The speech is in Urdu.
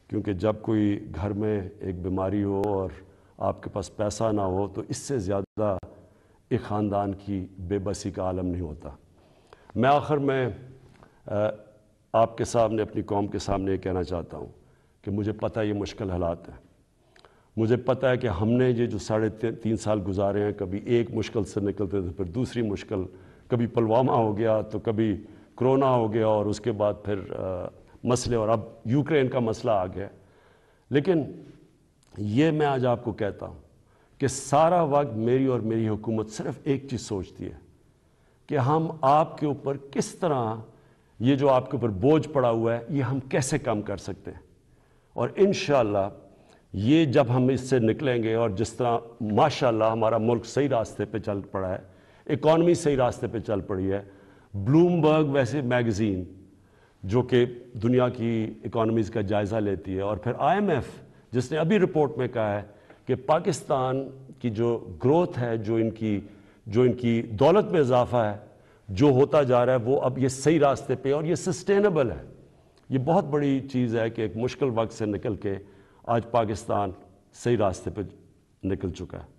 کیونکہ جب کوئی گھر میں ایک بیماری ہو اور آپ کے پاس پیسہ نہ ہو تو اس سے زیادہ ایک خاندان کی بے بسی کا عالم نہیں ہوتا۔ میں آخر میں آپ کے سامنے، اپنی قوم کے سامنے یہ کہنا چاہتا ہوں کہ مجھے پتہ ہے یہ مشکل حالات ہیں، مجھے پتہ ہے کہ ہم نے یہ جو 3.5 سال گزارے ہیں، کبھی ایک مشکل سے نکلتے تھے، پھر دوسری مشکل، کبھی پلوامہ ہو گیا تو کبھی کرونا ہو گیا اور اس کے بعد پھر مسئلے، اور اب یوکرین کا مسئلہ آ گیا۔ لیکن یہ میں آج آپ کو کہتا ہوں کہ سارا وقت میری اور میری حکومت صرف ایک چیز سوچتی ہے کہ ہم آپ کے اوپر کس طرح یہ جو آپ کے اوپر بوجھ پڑا ہوا ہے یہ ہم کیسے کم کر سکتے ہیں، اور انشاءاللہ یہ جب ہم اس سے نکلیں گے، اور جس طرح ماشاءاللہ ہمارا ملک صحیح راستے پہ چل پڑا ہے، اکانومی صحیح راستے پہ چل پڑی ہے۔ بلومبرگ ویسے میگزین جو کہ دنیا کی اکانومیز کا جائزہ لیتی ہے، اور پھر IMF جس نے ابھی رپورٹ میں کہا ہے کہ پاکستان کی جو گروتھ ہے، جو ان کی دولت میں اضافہ ہے جو ہوتا جا رہا ہے، وہ اب یہ صحیح راستے پہ اور یہ سسٹینیبل ہے۔ یہ بہت بڑی چیز ہے کہ ایک مشکل وقت سے نکل کے آج پاکستان صحیح راستے پہ نکل چکا ہے۔